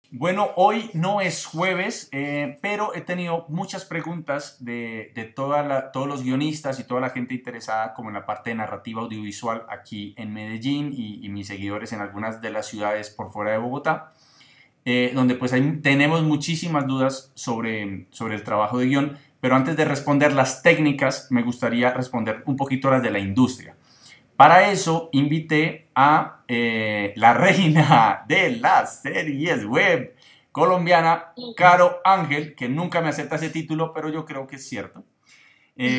Bueno, hoy no es jueves, pero he tenido muchas preguntas de todos los guionistas y toda la gente interesada como en la parte de narrativa audiovisual aquí en Medellín y mis seguidores en algunas de las ciudades por fuera de Bogotá, donde pues tenemos muchísimas dudas sobre el trabajo de guión, pero antes de responder las técnicas, me gustaría responder un poquito las de la industria. Para eso invité a la reina de las series web colombiana, Caro Ángel, que nunca me acepta ese título, pero yo creo que es cierto.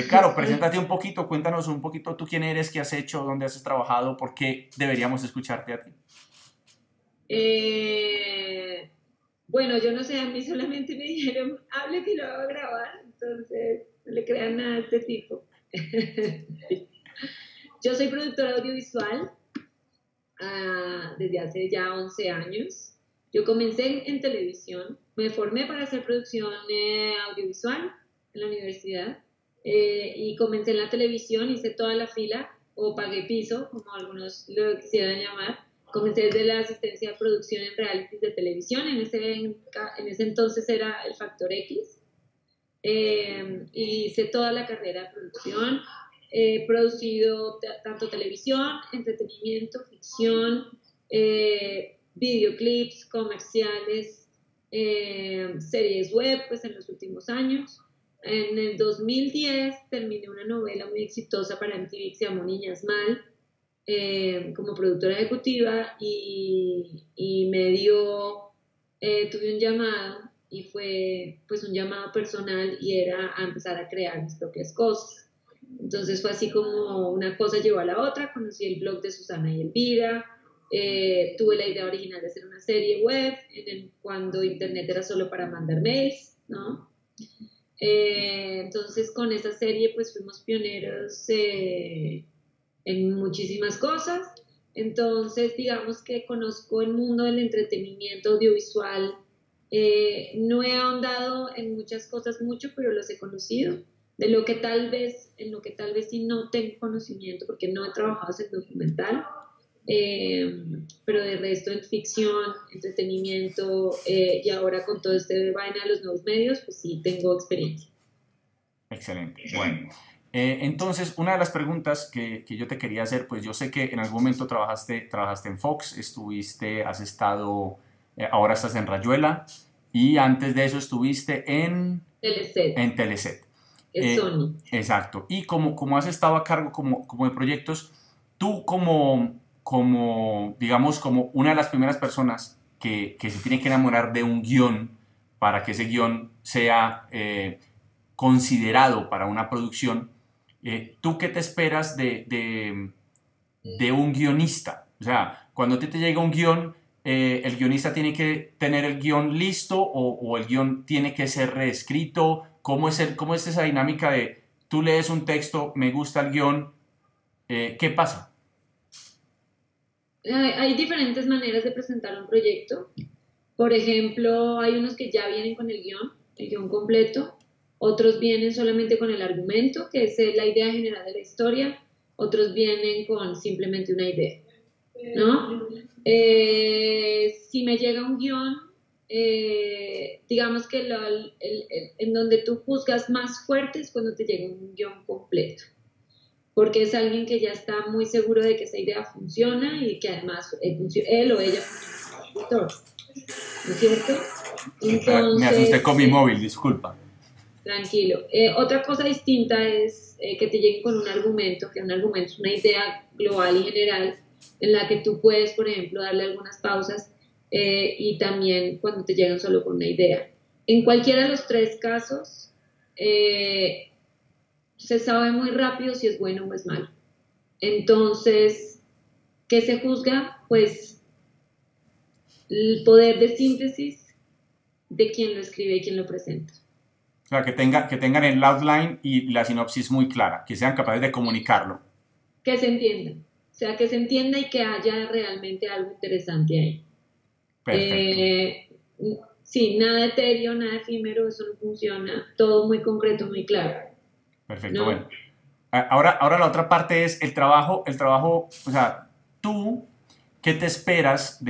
Caro, preséntate un poquito, cuéntanos un poquito tú quién eres, qué has hecho, dónde has trabajado, por qué deberíamos escucharte a ti. Eh, bueno, yo no sé, a mí solamente me dijeron, hable que lo hago grabar, entonces no le crean nada a este tipo. Yo soy productora audiovisual desde hace ya 11 años. Yo comencé en televisión, me formé para hacer producción audiovisual en la universidad y comencé en la televisión, hice toda la fila o pagué piso, como algunos lo quisieran llamar. Comencé desde la asistencia de producción en realities de televisión, en ese entonces era el Factor X. Hice toda la carrera de producción. He producido tanto televisión, entretenimiento, ficción, videoclips, comerciales, series web, pues en los últimos años. En el 2010 terminé una novela muy exitosa para MTV que se llamó Niñas Mal, como productora ejecutiva y tuve un llamado y fue pues un llamado personal y era a empezar a crear mis propias cosas. Entonces fue así como una cosa llevó a la otra, conocí el blog de Susana y Elvira, tuve la idea original de hacer una serie web cuando internet era solo para mandar mails, ¿no? Entonces con esa serie pues fuimos pioneros en muchísimas cosas. Entonces, digamos que conozco el mundo del entretenimiento audiovisual. No he ahondado en muchas cosas mucho, pero los he conocido. En lo que tal vez sí no tengo conocimiento, porque no he trabajado en documental, pero de resto en ficción, entretenimiento y ahora con todo este vaina de los nuevos medios, pues sí tengo experiencia. Excelente. Bueno, entonces una de las preguntas que yo te quería hacer, pues yo sé que en algún momento trabajaste en Fox, has estado, ahora estás en Rayuela y antes de eso estuviste Teleset, en Teleset. es Sony. Exacto. Y como has estado a cargo como de proyectos, tú digamos, como una de las primeras personas que se tiene que enamorar de un guión para que ese guión sea considerado para una producción, ¿tú qué te esperas de un guionista? O sea, cuando a ti te llega un guión, el guionista tiene que tener el guión listo o el guión tiene que ser reescrito. Cómo es esa dinámica de tú lees un texto, me gusta el guión, ¿qué pasa? Hay diferentes maneras de presentar un proyecto. Por ejemplo, hay unos que ya vienen con el guión completo, otros vienen solamente con el argumento, que es la idea general de la historia, otros vienen con simplemente una idea, ¿no? Si me llega un guión, digamos que en donde tú juzgas más fuerte es cuando te llega un guión completo, porque es alguien que ya está muy seguro de que esa idea funciona y que además él o ella funciona como escritor, ¿no es cierto? Me asusté Entonces, con mi móvil, disculpa. tranquilo. Otra cosa distinta es que te lleguen con un argumento, que un argumento es una idea global y general en la que tú puedes, por ejemplo, darle algunas pausas y también cuando te llegan solo con una idea. En cualquiera de los tres casos, eh, se sabe muy rápido si es bueno o es malo. Entonces, ¿qué se juzga? Pues el poder de síntesis de quien lo escribe y quien lo presenta. O sea, que tengan el outline y la sinopsis muy clara, que sean capaces de comunicarlo. Que se entienda, o sea, que se entienda y que haya realmente algo interesante ahí. Perfecto, Eh, sí, nada etéreo, nada efímero, eso no funciona, todo muy concreto, muy claro, perfecto. ¿no? Bueno, ahora la otra parte es o sea, tú, ¿qué te esperas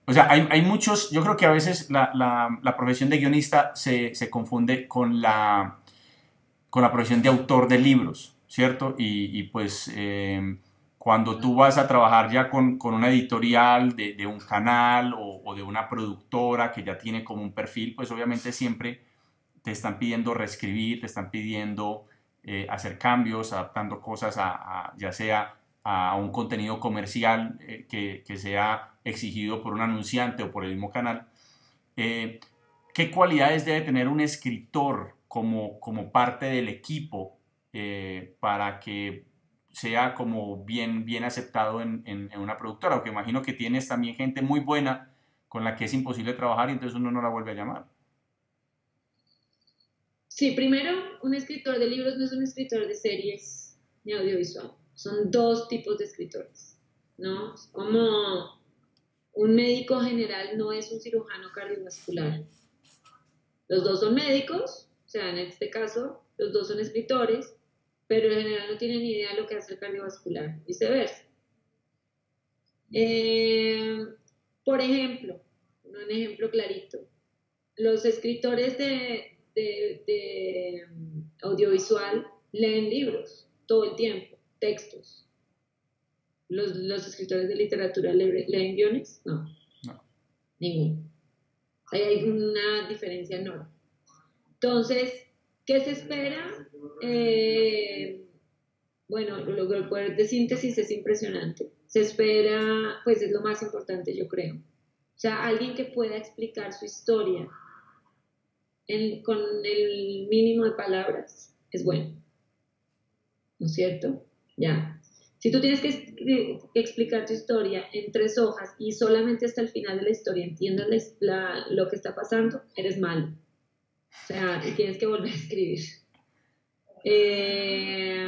O sea, hay muchos, yo creo que a veces la profesión de guionista se confunde con la profesión de autor de libros, ¿cierto? Y pues cuando tú vas a trabajar ya con una editorial de un canal o de una productora que ya tiene como un perfil, pues obviamente siempre te están pidiendo reescribir, te están pidiendo hacer cambios, adaptando cosas ya sea a un contenido comercial que sea exigido por un anunciante o por el mismo canal. Eh, ¿Qué cualidades debe tener un escritor como parte del equipo para que sea como bien aceptado en una productora? Porque imagino que tienes también gente muy buena con la que es imposible trabajar y entonces uno no la vuelve a llamar. Sí, primero, un escritor de libros no es un escritor de series ni audiovisual. Son dos tipos de escritores, ¿no? Es como un médico general no es un cirujano cardiovascular. Los dos son médicos, o sea, en este caso, los dos son escritores, pero en general no tienen ni idea de lo que hace el cardiovascular, viceversa. Eh, por ejemplo, un ejemplo clarito, los escritores de audiovisual leen libros todo el tiempo, textos. Los escritores de literatura leen guiones, no, No. ninguno. Ahí hay una diferencia enorme. Entonces, ¿qué se espera? Bueno, el poder de síntesis es impresionante. Se espera, pues es lo más importante, yo creo. O sea, alguien que pueda explicar su historia con el mínimo de palabras es bueno, ¿no es cierto? Ya. Si tú tienes que explicar tu historia en 3 hojas y solamente hasta el final de la historia entiendas lo que está pasando, eres malo. O sea, y tienes que volver a escribir. Eh,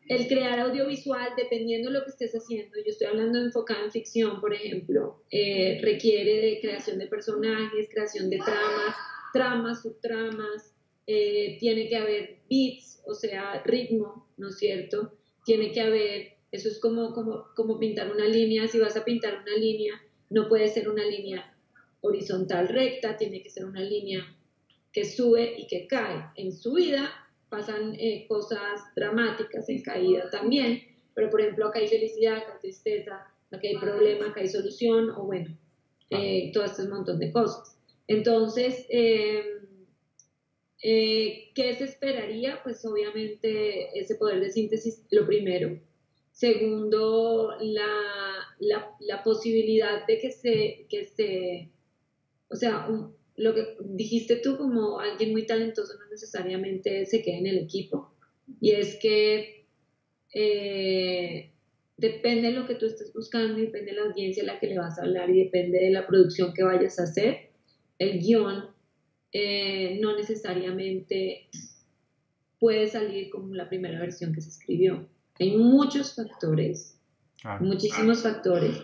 el crear audiovisual, dependiendo de lo que estés haciendo, yo estoy hablando enfocada en ficción, por ejemplo, requiere de creación de personajes, creación de tramas, subtramas, tiene que haber beats, o sea, ritmo, ¿no es cierto? Tiene que haber, eso es como pintar una línea, si vas a pintar una línea, no puede ser una línea horizontal recta, tiene que ser una línea que sube y que cae. En su vida pasan cosas dramáticas en caída también, pero por ejemplo acá hay felicidad, acá hay tristeza, acá hay problema, acá hay solución, o bueno, todo este montón de cosas. Entonces, ¿qué se esperaría? Pues obviamente ese poder de síntesis, lo primero. Segundo, la posibilidad de o sea, lo que dijiste tú como alguien muy talentoso no necesariamente se queda en el equipo. Y es que depende de lo que tú estés buscando, depende de la audiencia a la que le vas a hablar y depende de la producción que vayas a hacer. El guión no necesariamente puede salir como la primera versión que se escribió. Hay muchos factores, muchísimos factores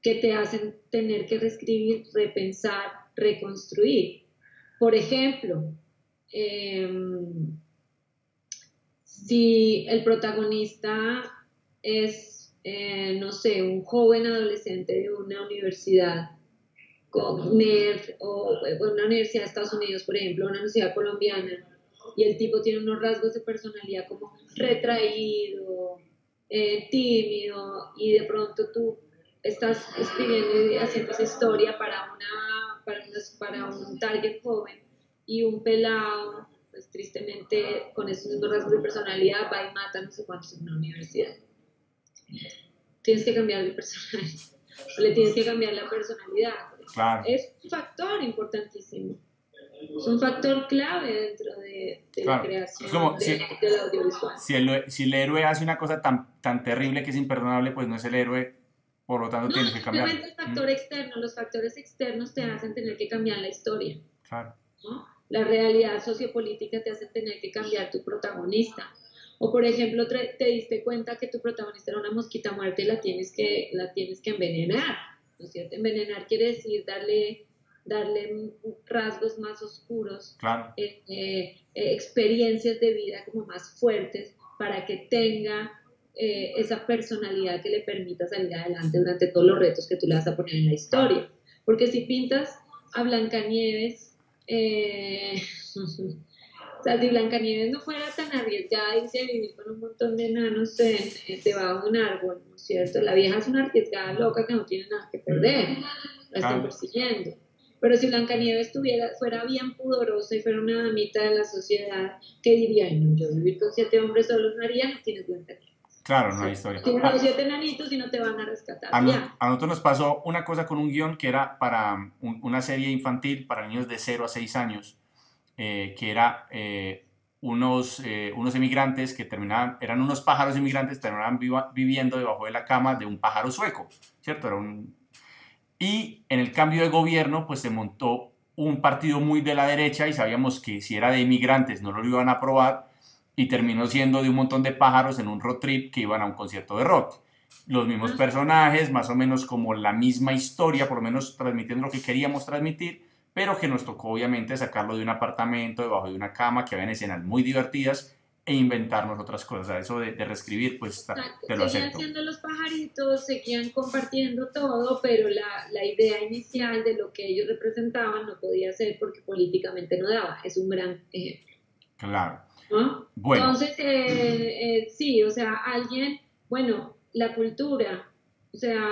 que te hacen tener que reescribir, repensar, reconstruir. Por ejemplo, si el protagonista es, no sé, un joven adolescente de una universidad con nerd o una universidad de Estados Unidos, por ejemplo, una universidad colombiana, y el tipo tiene unos rasgos de personalidad como retraído, tímido, y de pronto tú estás escribiendo y haciendo esa historia para un target joven y un pelado, pues tristemente con esos mismos rasgos de personalidad va y mata no sé cuántos en una universidad. Tienes que cambiar el personaje, le tienes que cambiar la personalidad. Claro. Es un factor importantísimo. Es un factor clave dentro de la creación del audiovisual. Si el héroe hace una cosa tan terrible que es imperdonable, pues no es el héroe, por lo tanto tienes que cambiar. Simplemente el factor externo, los factores externos te hacen tener que cambiar la historia. Claro. ¿No? La realidad sociopolítica te hace tener que cambiar tu protagonista. O por ejemplo, te diste cuenta que tu protagonista era una mosquita muerta y la tienes que envenenar, ¿no es cierto? Envenenar quiere decir darle rasgos más oscuros, claro. Experiencias de vida como más fuertes para que tenga esa personalidad que le permita salir adelante durante todos los retos que tú le vas a poner en la historia. Porque si pintas a Blancanieves, o sea, si Blancanieves no fuera tan arriesgada y irse a vivir con un montón de enanos debajo de un árbol, ¿no es cierto? La vieja es una arriesgada loca que no tiene nada que perder, la están persiguiendo. Pero si Blancanieves fuera bien pudorosa y fuera una damita de la sociedad, ¿qué diría? No, yo vivir con 7 hombres solos no haría, no tienes Blancanieves. Claro, no hay historia. Tienes los 7 enanitos y no te van a rescatar. A nosotros nos pasó una cosa con un guión que era para una serie infantil para niños de 0 a 6 años, que era unos emigrantes que eran unos pájaros emigrantes, terminaban viviendo debajo de la cama de un pájaro sueco, ¿cierto? Y en el cambio de gobierno, pues se montó un partido muy de la derecha y sabíamos que si era de inmigrantes no lo iban a aprobar, y terminó siendo de un montón de pájaros en un road trip que iban a un concierto de rock. Los mismos personajes, más o menos como la misma historia, por lo menos transmitiendo lo que queríamos transmitir, pero que nos tocó obviamente sacarlo de un apartamento, debajo de una cama, que habían escenas muy divertidas, e inventarnos otras cosas. Eso de reescribir, pues te lo acepto. Seguían siendo los pajaritos, seguían compartiendo todo, pero la idea inicial de lo que ellos representaban no podía ser porque políticamente no daba. Es un gran ejemplo. Claro. ¿No? Bueno. Entonces, sí, o sea, la cultura, o sea,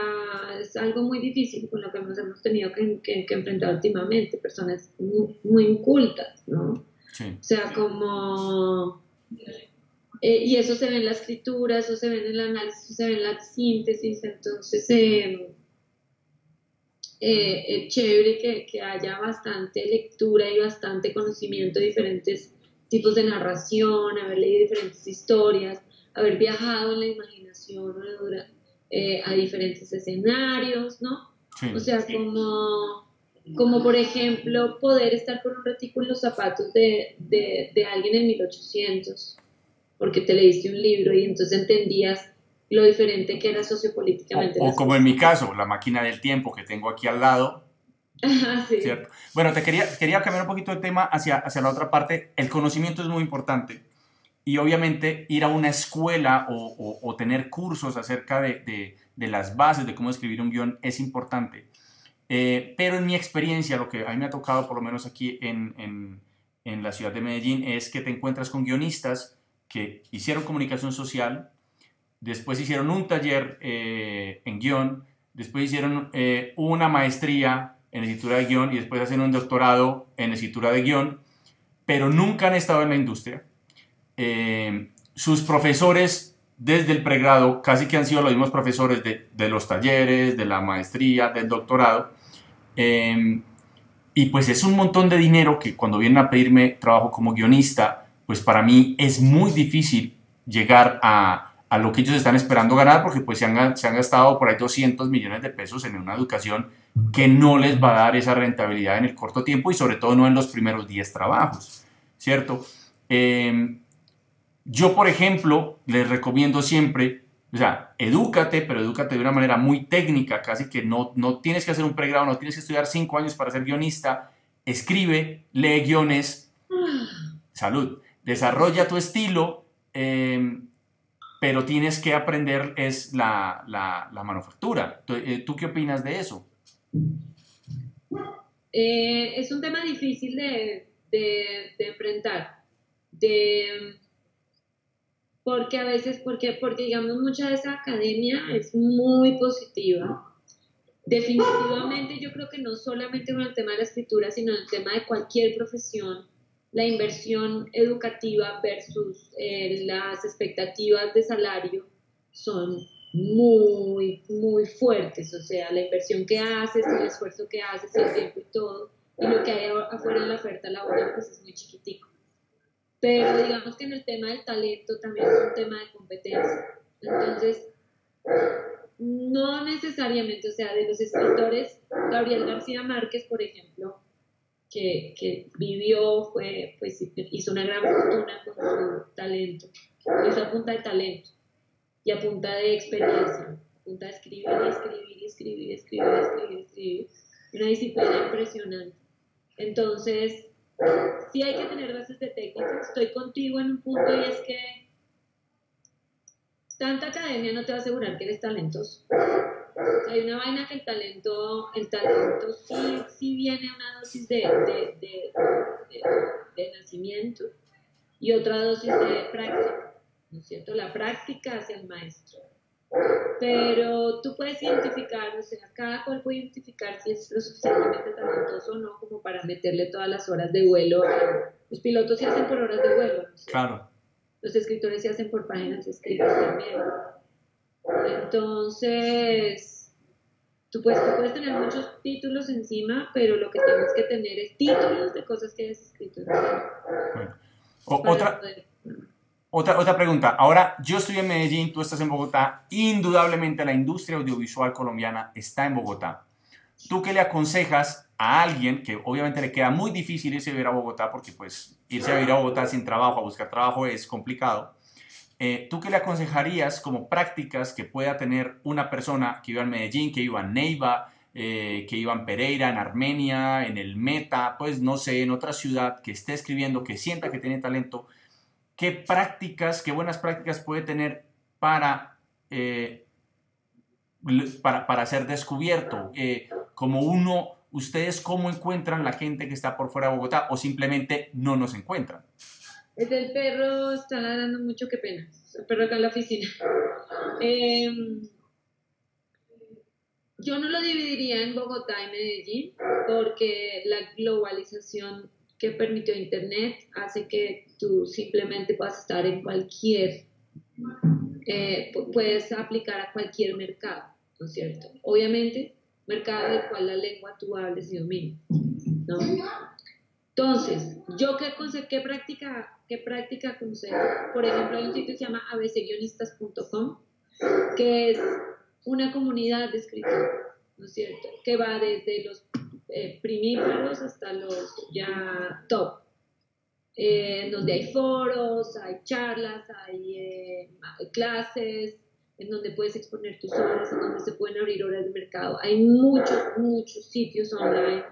es algo muy difícil con lo que nos hemos tenido que enfrentar últimamente, personas muy, muy incultas, ¿no? Sí. O sea, como... y eso se ve en la escritura, eso se ve en el análisis, eso se ve en la síntesis, entonces es chévere que haya bastante lectura y bastante conocimiento de diferentes tipos de narración, haber leído diferentes historias, haber viajado en la imaginación a diferentes escenarios, ¿no? Sí. O sea, como por ejemplo poder estar por un ratico en los zapatos de alguien en 1800, porque te leíste un libro y entonces entendías lo diferente que era sociopolíticamente. O como en mi caso, La máquina del tiempo que tengo aquí al lado. Sí. ¿Cierto? Bueno, quería cambiar un poquito de tema hacia la otra parte. El conocimiento es muy importante y obviamente ir a una escuela o tener cursos acerca de las bases de cómo escribir un guión es importante. Pero en mi experiencia, lo que a mí me ha tocado, por lo menos aquí en la ciudad de Medellín, es que te encuentras con guionistas que hicieron comunicación social, después hicieron un taller en guión, después hicieron una maestría en escritura de guión y después hacen un doctorado en escritura de guión, pero nunca han estado en la industria. Sus profesores desde el pregrado casi que han sido los mismos profesores de los talleres, de la maestría, del doctorado. Y pues es un montón de dinero que cuando vienen a pedirme trabajo como guionista, pues para mí es muy difícil llegar a lo que ellos están esperando ganar, porque pues se han gastado por ahí 200 millones de pesos en una educación que no les va a dar esa rentabilidad en el corto tiempo y sobre todo no en los primeros 10 trabajos, ¿cierto? Yo, por ejemplo, les recomiendo siempre, o sea, edúcate, pero edúcate de una manera muy técnica, casi que no tienes que hacer un pregrado, no tienes que estudiar 5 años para ser guionista, escribe, lee guiones, salud, desarrolla tu estilo, pero tienes que aprender es la manufactura. ¿Tú qué opinas de eso? Es un tema difícil de enfrentar, porque a veces, porque digamos mucha de esa academia es muy positiva. Definitivamente yo creo que no solamente con el tema de la escritura, sino en el tema de cualquier profesión, la inversión educativa versus las expectativas de salario son muy, muy fuertes. O sea, la inversión que haces, el esfuerzo que haces, el tiempo y todo, y lo que hay afuera en la oferta laboral, pues es muy chiquitico. Pero digamos que en el tema del talento también es un tema de competencia. Entonces, no necesariamente, o sea, de los escritores, Gabriel García Márquez, por ejemplo, que vivió, pues hizo una gran fortuna con su talento, lo hizo a punta de talento y a punta de experiencia, a punta de escribir y escribir y escribir y escribir y escribir y escribir, una disciplina impresionante. Entonces, sí hay que tener bases de técnica. Estoy contigo en un punto y es que tanta academia no te va a asegurar que eres talentoso. O sea, hay una vaina que el talento sí viene una dosis de nacimiento y otra dosis de práctica, ¿no es cierto? La práctica hacia el maestro. Pero tú puedes identificar, o sea, cada cual puede identificar si es lo suficientemente talentoso o no, como para meterle todas las horas de vuelo. Los pilotos se hacen por horas de vuelo, ¿no es cierto? Claro. Los escritores se hacen por páginas escritas también. Entonces, tú puedes tener muchos títulos encima, pero lo que tienes que tener es títulos de cosas que hayas escrito. Bueno. Para poder... Otra pregunta. Ahora, yo estoy en Medellín, tú estás en Bogotá. Indudablemente la industria audiovisual colombiana está en Bogotá. ¿Tú qué le aconsejas a alguien que obviamente le queda muy difícil irse a vivir a Bogotá porque pues irse a vivir a Bogotá sin trabajo, a buscar trabajo es complicado? ¿Tú qué le aconsejarías como prácticas que pueda tener una persona que viva en Medellín, que viva en Neiva, que viva en Pereira, en Armenia, en el Meta, pues no sé, en otra ciudad, que esté escribiendo, que sienta que tiene talento? ¿Qué prácticas, qué buenas prácticas puede tener para, para ser descubierto? Como ¿ustedes cómo encuentran la gente que está por fuera de Bogotá o simplemente no nos encuentran? El perro está ladrando mucho, qué pena. El perro acá en la oficina. Yo no lo dividiría en Bogotá y Medellín porque la globalización que permitió Internet hace que tú simplemente puedas estar en puedes aplicar a cualquier mercado, ¿no es cierto? Obviamente, mercado del cual la lengua tú hables y domines, ¿no? Entonces, yo qué práctica aconsejo. Por ejemplo, hay un sitio que se llama abcguionistas.com, que es una comunidad de escritores, ¿no es cierto? Que va desde los primíparos hasta los ya top, donde hay foros, hay charlas, hay clases, en donde puedes exponer tus obras, en donde se pueden abrir horas de mercado. Hay muchos sitios online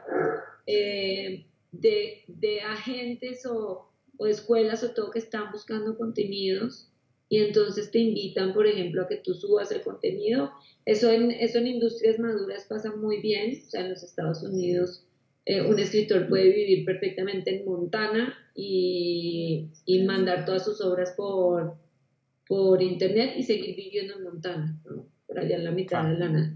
de agentes o escuelas o todo que están buscando contenidos y entonces te invitan, por ejemplo, a que tú subas el contenido. Eso en industrias maduras pasa muy bien, o sea, en los Estados Unidos un escritor puede vivir perfectamente en Montana y mandar todas sus obras por internet y seguir viviendo en Montana, ¿no? Por allá en la mitad de la nada.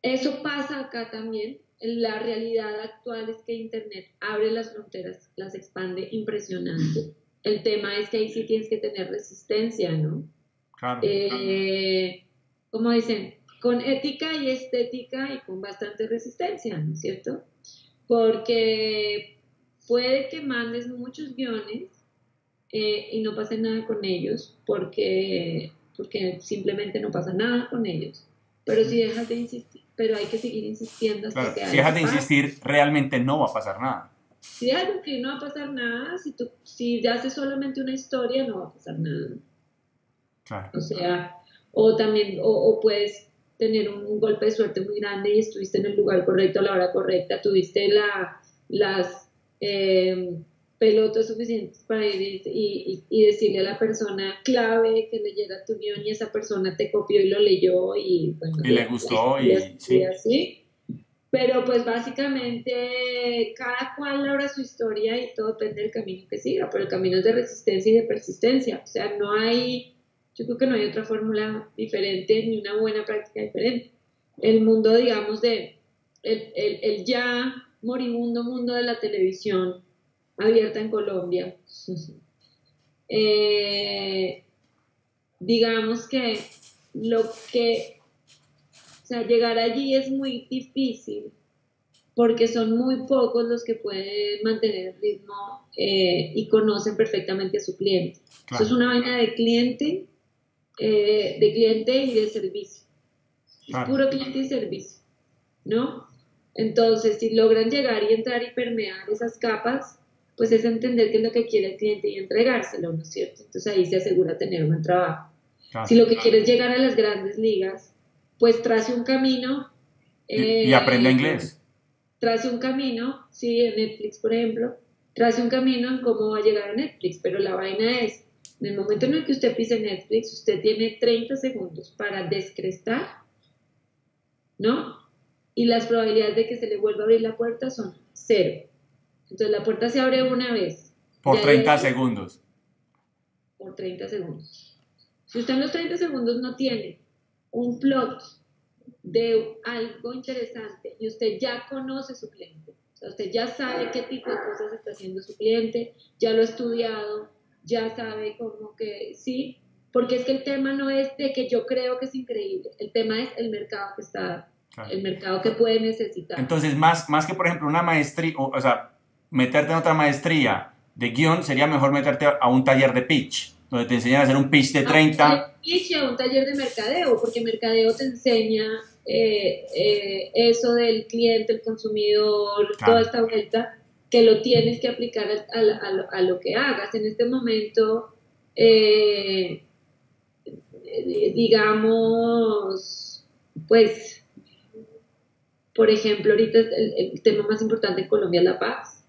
Eso pasa acá también. La realidad actual es que Internet abre las fronteras, las expande impresionante. El tema es que ahí sí tienes que tener resistencia, ¿no? Claro. Como dicen, con ética y estética y con bastante resistencia, ¿no es cierto? Porque puede que mandes muchos guiones y no pase nada con ellos, porque simplemente no pasa nada con ellos. Pero si dejas de insistir, pero hay que seguir insistiendo hasta que si dejas de insistir, realmente no va a pasar nada. Si dejas de insistir, no va a pasar nada. Si haces solamente una historia, no va a pasar nada. Claro. O sea, o también, o puedes tener un golpe de suerte muy grande y estuviste en el lugar correcto a la hora correcta, tuviste las pelotas suficientes para ir y decirle a la persona clave que leyera tu guión y esa persona te copió y lo leyó y bueno, y le gustó y así. Pero pues básicamente cada cual habla su historia y todo depende del camino que siga, pero el camino es de resistencia y de persistencia, o sea, yo creo que no hay otra fórmula diferente ni una buena práctica diferente. El mundo, digamos, el ya moribundo mundo de la televisión abierta en Colombia, digamos que o sea, llegar allí es muy difícil porque son muy pocos los que pueden mantener el ritmo y conocen perfectamente a su cliente. Claro. Eso es una vaina de cliente y de servicio. Claro. Es puro cliente y servicio, ¿no? Entonces, si logran llegar y entrar y permear esas capas, pues es entender qué es lo que quiere el cliente y entregárselo, ¿no es cierto? Entonces ahí se asegura tener un buen trabajo. Claro. Si lo que quieres es llegar a las grandes ligas, pues trace un camino. Y aprende inglés. Trace un camino, sí, en Netflix, por ejemplo, trace un camino en cómo va a llegar a Netflix, pero la vaina es, En el momento en el que usted pise Netflix, usted tiene 30 segundos para descrestar, ¿no? Y las probabilidades de que se le vuelva a abrir la puerta son cero. Entonces la puerta se abre una vez. Por 30 segundos. Por 30 segundos. Si usted en los 30 segundos no tiene un plot de algo interesante y usted ya conoce su cliente, o sea, usted ya sabe qué tipo de cosas está haciendo su cliente, ya lo ha estudiado, ya sabe cómo que, sí, porque es que el tema no es de que yo creo que es increíble, el tema es el mercado que está, claro, el mercado que puede necesitar. Entonces, más que por ejemplo una maestría, o sea, meterte en otra maestría de guión, sería mejor meterte a un taller de pitch, donde te enseñan a hacer un pitch de 30. A un pitch y a un taller de mercadeo, porque mercadeo te enseña eso del cliente, el consumidor, claro, toda esta vuelta, que lo tienes que aplicar a lo que hagas. En este momento, digamos, pues, por ejemplo, ahorita el tema más importante en Colombia es la paz,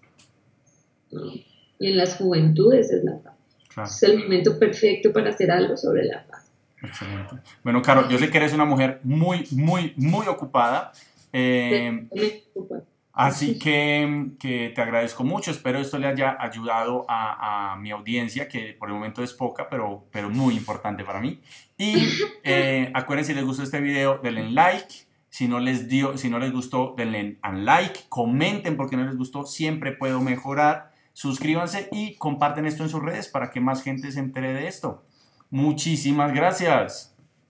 ¿no? Y en las juventudes es la paz. Claro. Es el momento perfecto para hacer algo sobre la paz. Excelente. Bueno, Caro, yo sé que eres una mujer muy, muy, muy ocupada. Así que te agradezco mucho. Espero esto le haya ayudado a mi audiencia, que por el momento es poca, pero muy importante para mí. Y acuérdense, si les gustó este video, denle like. Si no les gustó, denle unlike. Comenten porque no les gustó. Siempre puedo mejorar. Suscríbanse y comparten esto en sus redes para que más gente se entere de esto. Muchísimas gracias.